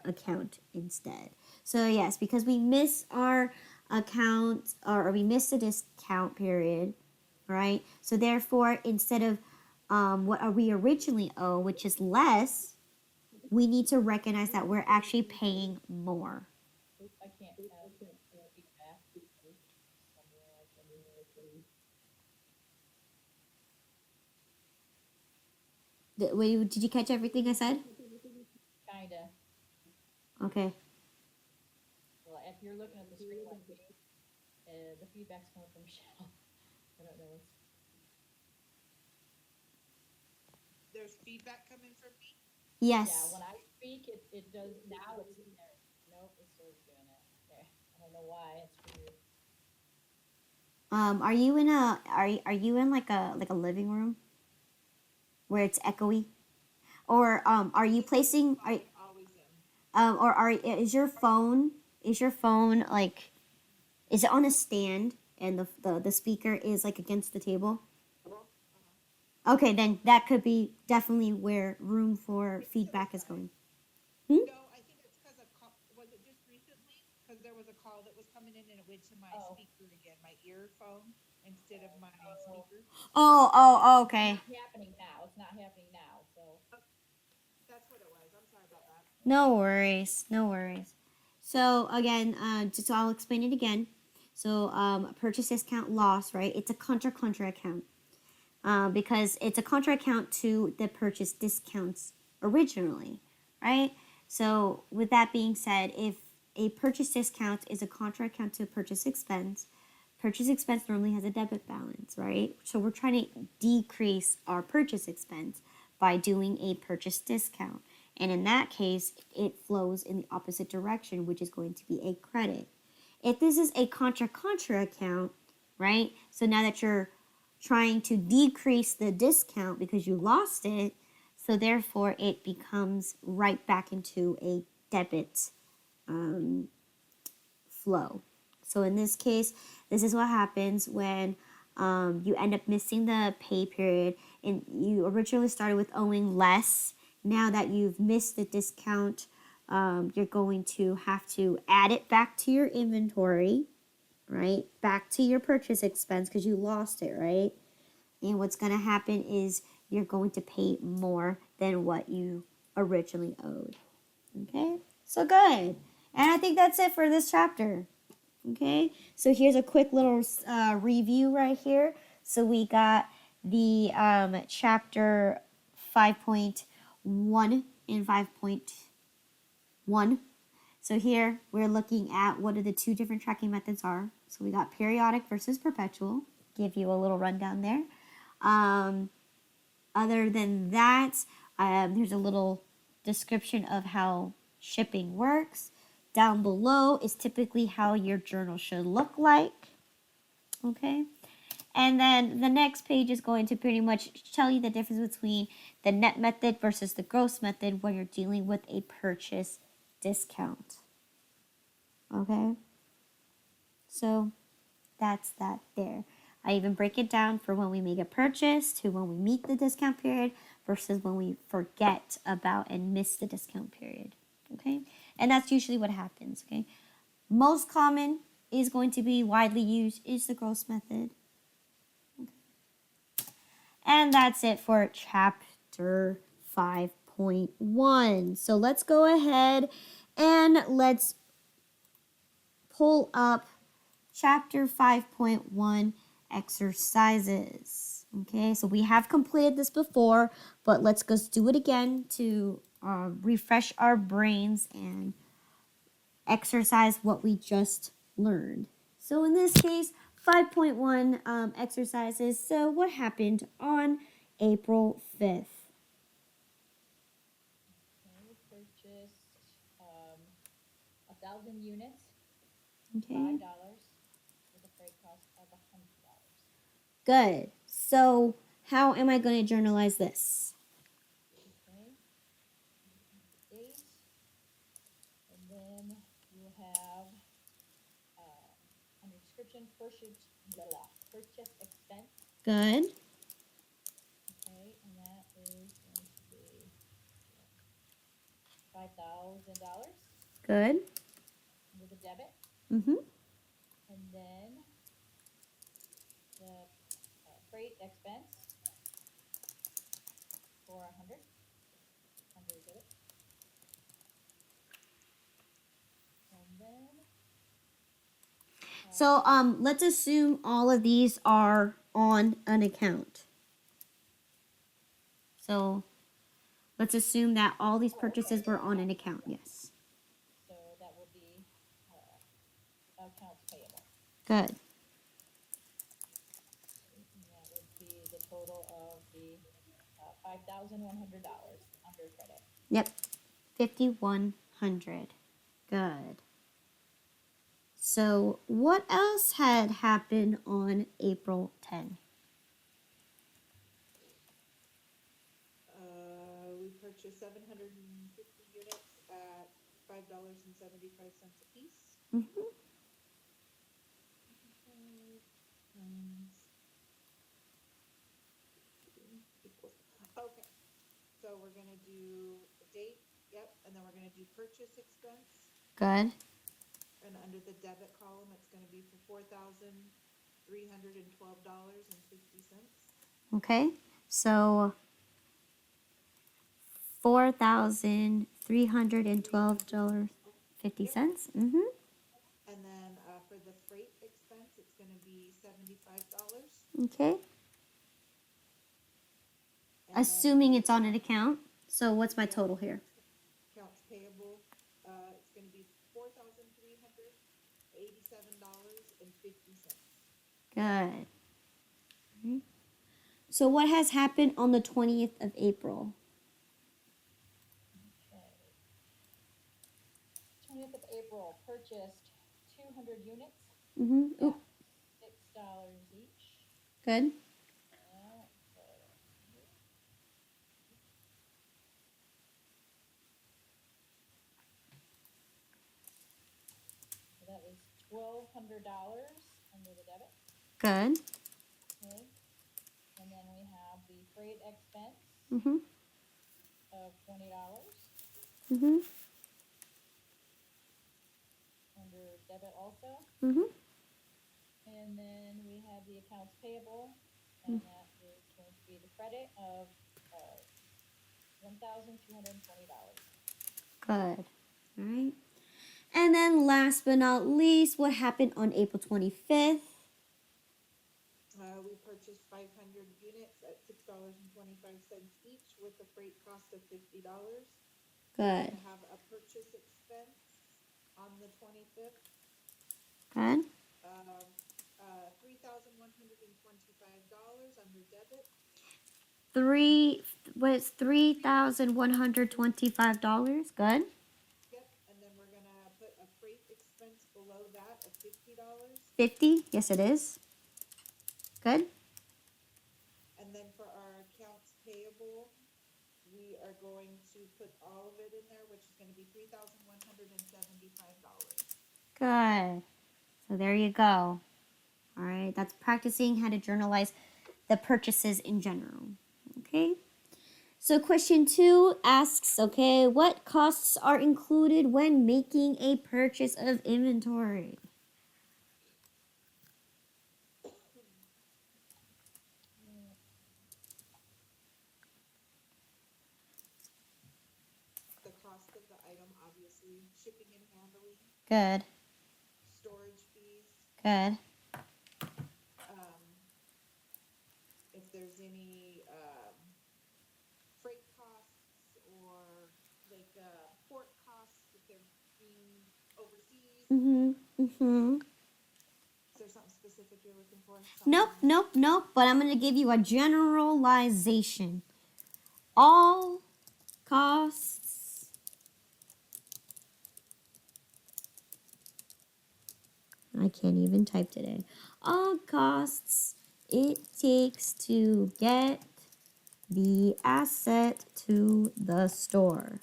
account instead. So yes, because we miss our account or we miss the discount period, right? So therefore, instead of what we originally owe, which is less, we need to recognize that we're actually paying more. Wait, did you catch everything I said? Kinda. Okay. Well, if you're looking at the screen like me, the feedback's coming from Michelle. I don't know what's. There's feedback coming from me. Yes. Yeah, when I speak, it does now. It's there. Nope, it still is doing it. Okay, I don't know why. It's weird. Are you in a like a living room where it's echoey, or are you placing Always am. or are is your phone like, is it on a stand and the speaker is like against the table? Uh-huh. Okay, then that could be definitely where room for feedback is going. Hmm? No, I think it's because was it just recently? Because there was a call that was coming in and it went to my Oh. speaker again, my earphone instead of my speaker. Okay. It's not happening now. It's not happening now. So That's what it was. I'm sorry about that. No worries. No worries. So again, just I'll explain it again. So purchase discount loss, right? It's a contra account. Because it's a contra account to the purchase discounts originally, right? So with that being said, if a purchase discount is a contra account to purchase expense normally has a debit balance, right? So we're trying to decrease our purchase expense by doing a purchase discount. And in that case, it flows in the opposite direction, which is going to be a credit. If this is a contra account, right? So now that you're trying to decrease the discount because you lost it, so therefore it becomes right back into a debit flow. So in this case, this is what happens when you end up missing the pay period and you originally started with owing less. Now that you've missed the discount, you're going to have to add it back to your inventory, right? Back to your purchase expense because you lost it, right? And what's going to happen is you're going to pay more than what you originally owed. Okay? So good. And I think that's it for this chapter. Okay? So here's a quick little review right here. So we got the chapter 5.1 and 5.1. So here we're looking at what are the two different tracking methods are. So we got periodic versus perpetual. Give you a little rundown there. Other than that, there's a little description of how shipping works. Down below is typically how your journal should look like. Okay. And then the next page is going to pretty much tell you the difference between the net method versus the gross method when you're dealing with a purchase discount. Okay. So that's that there. I even break it down for when we make a purchase to when we meet the discount period versus when we forget about and miss the discount period. Okay? And that's usually what happens. Okay? Most common is going to be widely used is the gross method. Okay. And that's it for chapter 5.1. So let's go ahead and let's pull up chapter 5.1 exercises. Okay, so we have completed this before, but let's go do it again to refresh our brains and exercise what we just learned. So in this case, 5.1 exercises. So what happened on April 5th? we purchased 1,000 units, Okay, $5 with a freight cost of $100. good. So how am I going to journalize this? Okay, the date, and then you will have under description purchase expense. Good, Okay, and that is going to be $5,000 good. with a debit, Mm-hmm. and then the freight expense for 100 debit, and then So let's assume all of these are on an account. So let's assume that all these purchases were on an account. Yes. So that will be accounts payable. Good. And that would be the total of the $5,100 under credit. Yep. 5,100. Good. So what else had happened on April 10? We purchased 750 units at $5.75 a piece. Mm-hmm. Okay, so we're gonna do the date, yep, and then we're gonna do purchase expense. Good. And under the debit column, it's gonna be for $4,312.50. Okay. So $4,312.50. Mm-hmm. And then, for the freight expense, it's gonna be $75. Okay. And Assuming then it's on an account. So what's my Yep. total here? accounts payable, it's gonna be $4,387.50. Good. Okay. So what has happened on the 20th of April? Okay. 20th of April, purchased 200 units Mm-hmm. at $6 each. Good. So that was $1,200 under the debit. Good. Okay. And then we have the freight expense Mm-hmm. of $20 Mm-hmm. under debit also. Mm-hmm. And then we have the accounts payable, and that is going to be the credit of $1,220. Good. All right. And then last but not least, what happened on April 25th? We purchased 500 units at $6.25 each with a freight cost of $50. We're Good. gonna have a purchase expense on the 25th Good. of, $3,125 under debit. $3,125. Good. Yep, and then we're gonna put a freight expense below that of $50. 50. Yes, it is. Good. And then for our accounts payable, we are going to put all of it in there, which is gonna be $3,175. Good. So there you go. All right. That's practicing how to journalize the purchases in general. Okay. So question 2 asks, okay, what costs are included when making a purchase of inventory? The cost of the item, obviously, shipping and handling, Good. storage fees, Good. if there's any, freight costs or like, port costs, if they're being overseas. Mm-hmm. Mm-hmm. Is there something specific you're looking for? Nope, Something- nope, nope. But I'm going to give you a generalization. All costs I can't even type today. All costs it takes to get the asset to the store.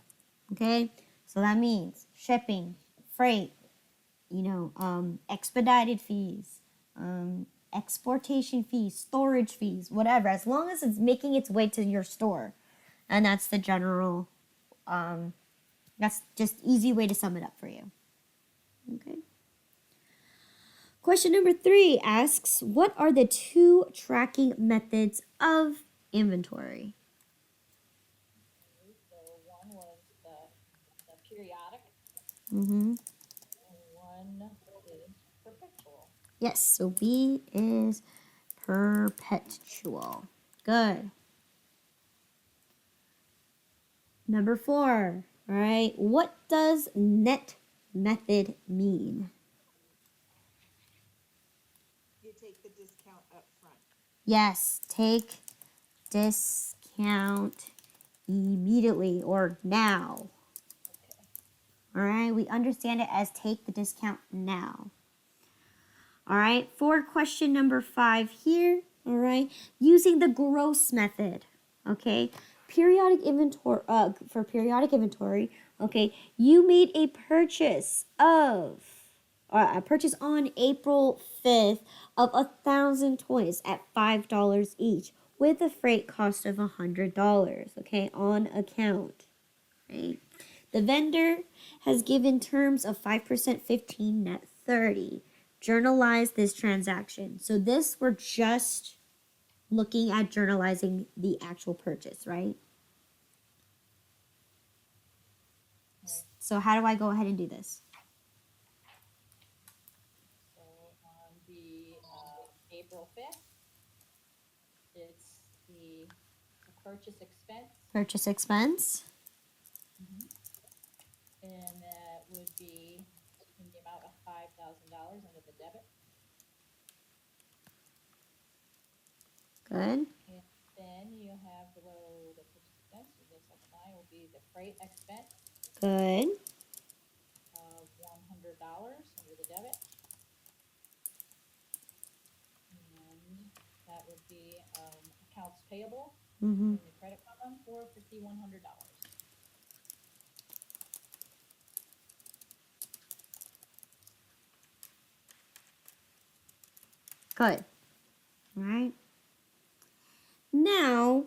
Okay? So that means shipping, freight, expedited fees, exportation fees, storage fees, whatever, as long as it's making its way to your store. And that's the general, that's just easy way to sum it up for you. Okay. Question number 3 asks, what are the 2 tracking methods of inventory? Okay, so one was the periodic, Mm-hmm. and one is perpetual. Yes, so B is perpetual. Good. Number 4. All right. What does net method mean? You take the discount up front. Yes, take discount immediately or now. Okay. All right. We understand it as take the discount now. All right. For question number 5 here. All right. Using the gross method. Okay. Periodic inventory. For periodic inventory. Okay. You made a purchase on April 5th of 1,000 toys at $5 each with a freight cost of $100. Okay. On account. Right. The vendor has given terms of 5%, 15, net 30. Journalize this transaction. So this, we're just looking at journalizing the actual purchase, right? Right. So how do I go ahead and do this? So on the April 5th, it's the purchase expense. Purchase expense. And that would be in the amount of $5,000 under the debit. Good. And then you have below the purchase expense, so the second line will be the freight expense Good. of $100 under the debit. And that would be accounts payable Mm-hmm. in the credit column for $5,100. Good. All right. Now,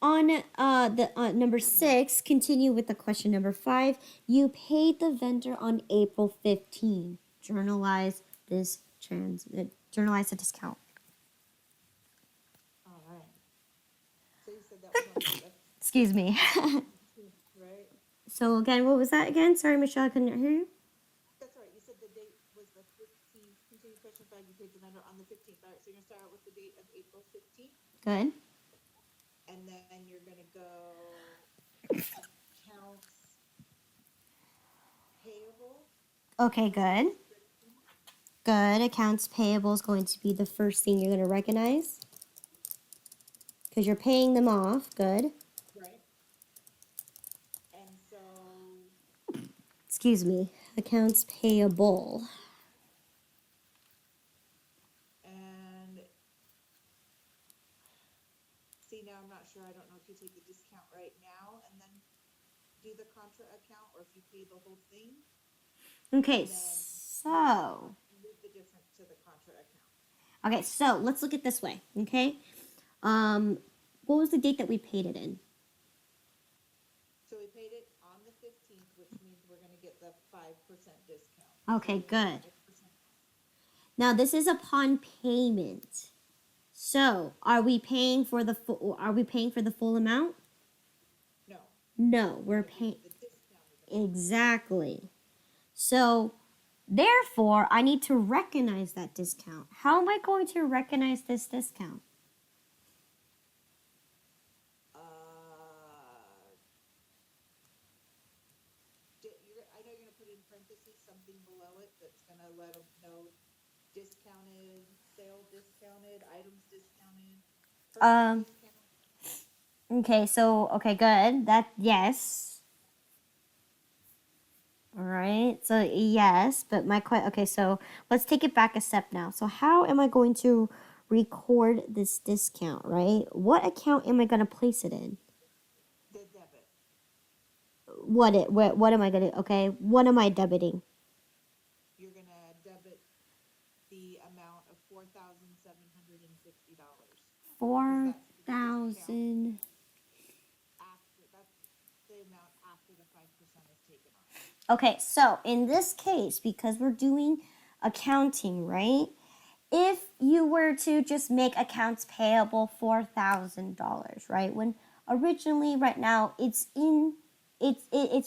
on the number 6, continue with the question number 5. You paid the vendor on April 15. Journalize this journalize the discount. All right. So you said that was on the Excuse me. 15th, right? So again, what was that again? Sorry, Michelle, I couldn't hear you. That's right. You said the date was the 15th. Continue question 5. You paid the vendor on the 15th. All right. So you're gonna start out with the date of April 15th, Good. and then you're gonna go accounts payable. Okay, good. Good. Accounts payable is going to be the first thing you're going to recognize because you're paying them off. Good. Right. And so Excuse me. Accounts payable. and see now I'm not sure. I don't know if you take the discount right now and then do the contra account, or if you pay the whole thing. Okay, And then so. move the difference to the contra account. Okay, so let's look at this way. Okay. What was the date that we paid it in? So we paid it on the 15th, which means we're gonna get the 5% discount. Okay, So good. 5%. Now this is upon payment. So are we paying for the full? Are we paying for the full amount? No. No, we're Gonna be paying the discounted amount. exactly. So therefore, I need to recognize that discount. How am I going to recognize this discount? I know you're gonna put in parentheses something below it that's gonna let them know discounted, sale discounted, items discounted, Um. person discount. Okay. So okay, good. That yes. All right. So yes, but okay. So let's take it back a step now. So how am I going to record this discount? Right. What account am I going to place it in? The debit. What am I gonna? Okay. What am I debiting? You're gonna debit the amount of $4,750. 4,000. After that's the amount after the 5% is taken off. Okay, so in this case, because we're doing accounting, right? If you were to just make accounts payable $4,000, right? When originally, right now, it's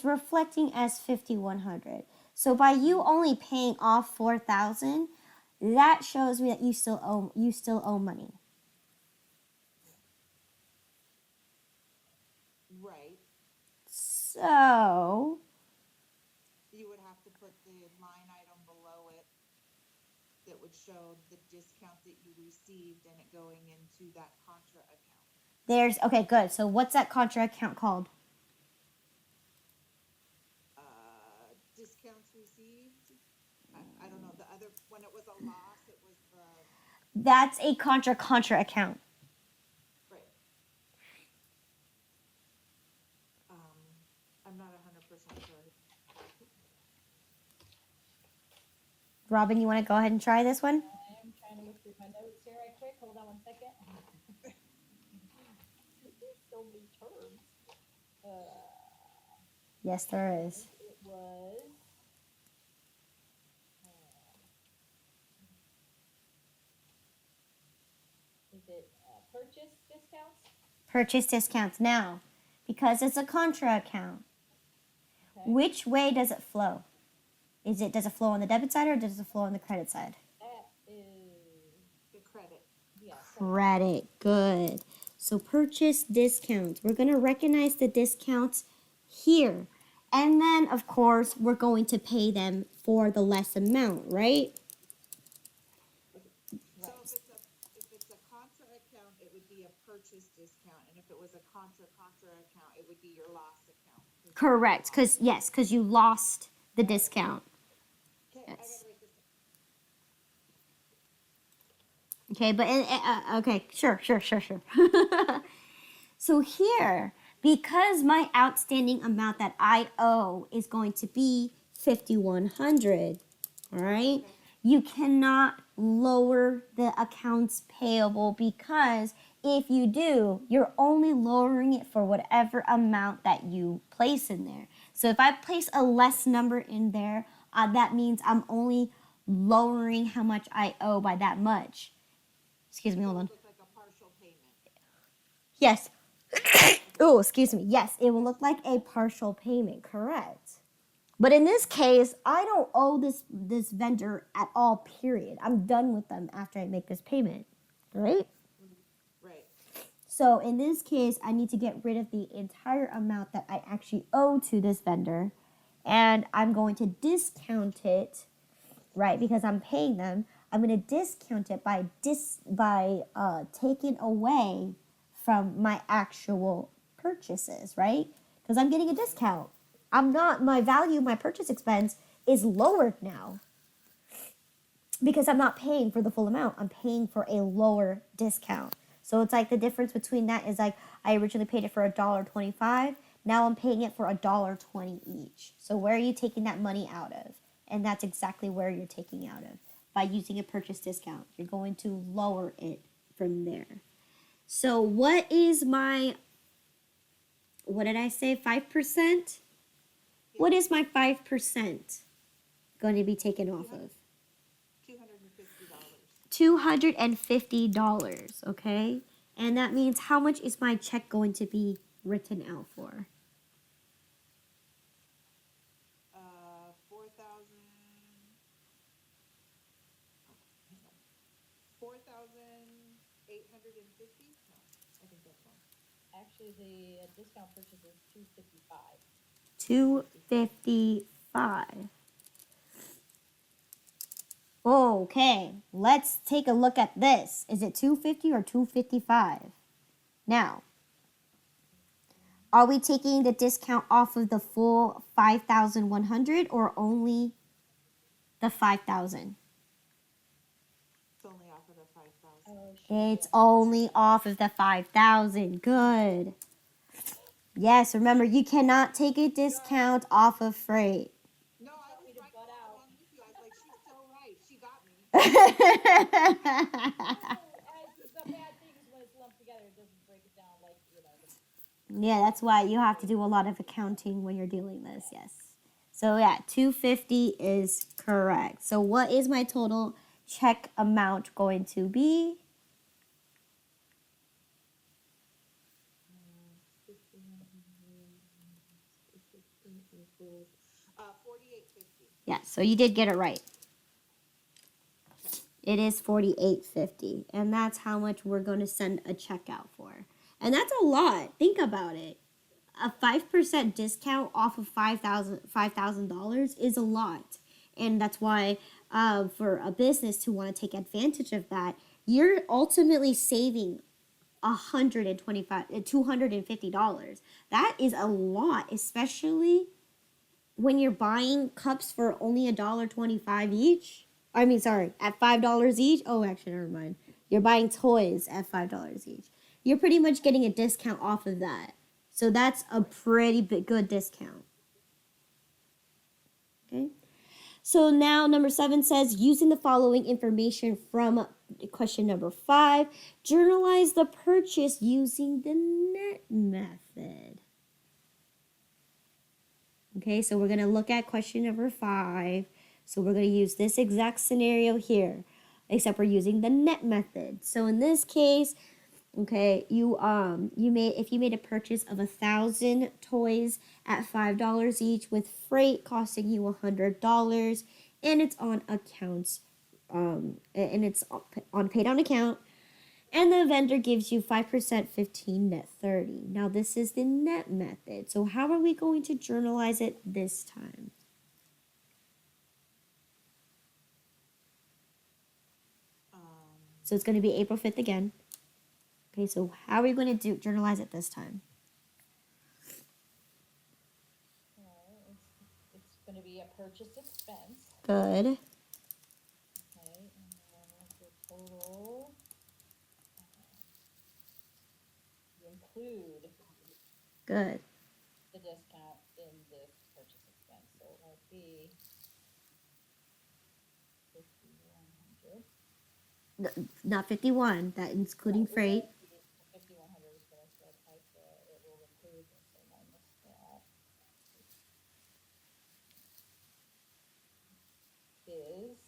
reflecting as 5,100. So by you only paying off 4,000, that shows me that you still owe money. Right. So You would have to put the line item below it that would show the discount that you received and it going into that contra account. there's okay, good. So what's that contra account called? Discounts received. I don't know. The other, when it was a loss, it was the, That's a contra account. right. I'm not 100% sure. Robin, you want to go ahead and try this one? I am trying to look through my notes here right quick. Hold on 1 second. There's so many terms. Yes, there is. It was. Is it purchase discounts? Purchase discounts now, because it's a contra account. Okay. Which way does it flow? Does it flow on the debit side or does it flow on the credit side? That is The credit. yeah. Credit. Good. So purchase discounts. We're going to recognize the discounts here. And then, of course, we're going to pay them for the less amount, right? So if it's a contra account, it would be a purchase discount, and if it was a contra account, it would be your loss account. Correct. Because you lost the discount. Okay, Yes. I gotta write this down. Okay, but okay, sure. So here, because my outstanding amount that I owe is going to be $5,100, all right? Okay. You cannot lower the accounts payable because if you do, you're only lowering it for whatever amount that you place in there. So if I place a less number in there, that means I'm only lowering how much I owe by that much. Excuse me, hold on. It looks like a partial payment. Yes. Oh, excuse me. Yes, it will look like a partial payment, correct. But in this case, I don't owe this vendor at all, period. I'm done with them after I make this payment, right? Right. So in this case, I need to get rid of the entire amount that I actually owe to this vendor, and I'm going to discount it, right? Because I'm paying them. I'm going to discount it by taking away from my actual purchases, right? Because I'm getting a discount. My purchase expense is lowered now because I'm not paying for the full amount. I'm paying for a lower discount. So it's like the difference between that is like I originally paid it for $1.25. Now I'm paying it for $1.20 each. So where are you taking that money out of? And that's exactly where you're taking out of by using a purchase discount. You're going to lower it from there. So what is my, what did I say, 5%? What is my 5% going to be taken off of? $250. $250, okay? And that means how much is my check going to be written out for? 4,850? No, I think that's wrong. Actually, the discount purchase is $255. $255. Okay, let's take a look at this. Is it $250 or $255? Now, are we taking the discount off of the full $5,100 or only the $5,000? It's only off of the 5,000. Oh, It's only off of the $5,000. Good. Yes, remember, you cannot take a discount off of freight. No, I was right along with you. I was like, she's so right. She got me. The bad thing is when it's lumped together, it doesn't break it down like, Yeah, that's why you have to do a lot of accounting when you're doing this, yes. So yeah, 250 is correct. So what is my total check amount going to be? 4850. Yeah, so you did get it right. It is $48.50, and that's how much we're going to send a check out for. And that's a lot. Think about it. A 5% discount off of $5,000 is a lot. And that's why for a business to want to take advantage of that, you're ultimately saving $250. That is a lot, especially when you're buying cups for only $1.25 each. I mean, sorry, at $5 each. Oh, actually, never mind. You're buying toys at $5 each. You're pretty much getting a discount off of that. So that's a pretty good discount. Okay. So now number 7 says, using the following information from question number 5, journalize the purchase using the net method. Okay, so we're going to look at question number 5. So we're going to use this exact scenario here, except we're using the net method. So in this case, okay, if you made a purchase of 1,000 toys at $5 each with freight costing you $100, and it's on accounts, and it's on paid on account, and the vendor gives you 5%, 15, net 30. Now this is the net method. So how are we going to journalize it this time? So it's going to be April 5th again. Okay, so how are we going to journalize it this time? It's going to be a purchase expense. Good. Okay, and then the total, you include Good. the discount in this purchase expense. So it will be 5,100. Not 51. That including freight. 5,100 is what I said. It will include this, so minus that is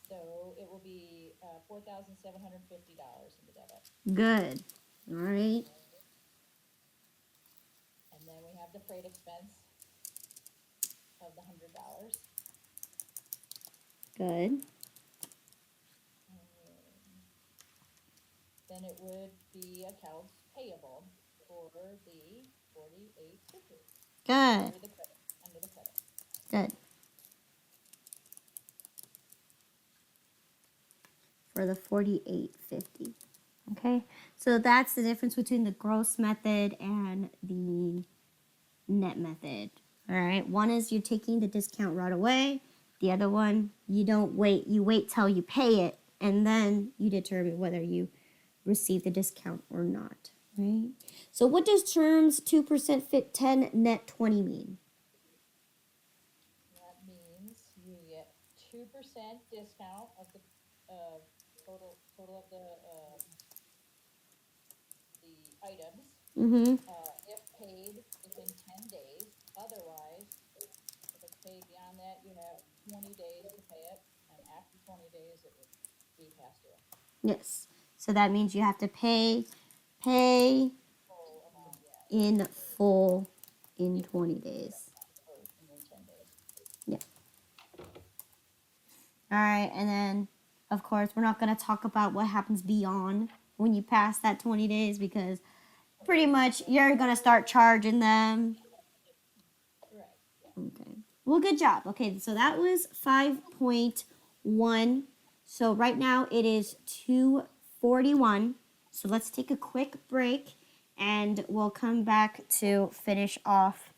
so it will be $4,750 in the debit. Good. All right. And then we have the freight expense of the $100. Good. Then it would be accounts payable for the 48.50 Good. under the credit. Good. For the 48.50. Okay. So that's the difference between the gross method and the net method. All right. One is you're taking the discount right away. The other one, you don't wait. You wait till you pay it, and then you determine whether you receive the discount or not. Right. So what does terms 2% fit 10 net 20 mean? That means you get 2% discount of the total of the items. Mm-hmm. If paid within 10 days. Otherwise, if it's paid beyond that, you have 20 days to pay it, and after 20 days, it would be past due. Yes. So that means you have to pay Full amount, yeah. in full in 20 days. Or in 10 days. Yeah. All right, and then of course we're not going to talk about what happens beyond when you pass that 20 days because pretty much you're going to start charging them. Right. Yeah. Okay. Well, good job. Okay, so that was 5.1. So right now it is 2:41. So let's take a quick break and we'll come back to finish off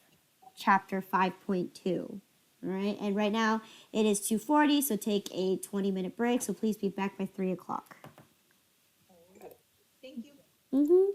chapter 5.2. All right, and right now it is 2:40, so take a 20-minute break. So please be back by 3 o'clock. Thank you. Mm-hmm.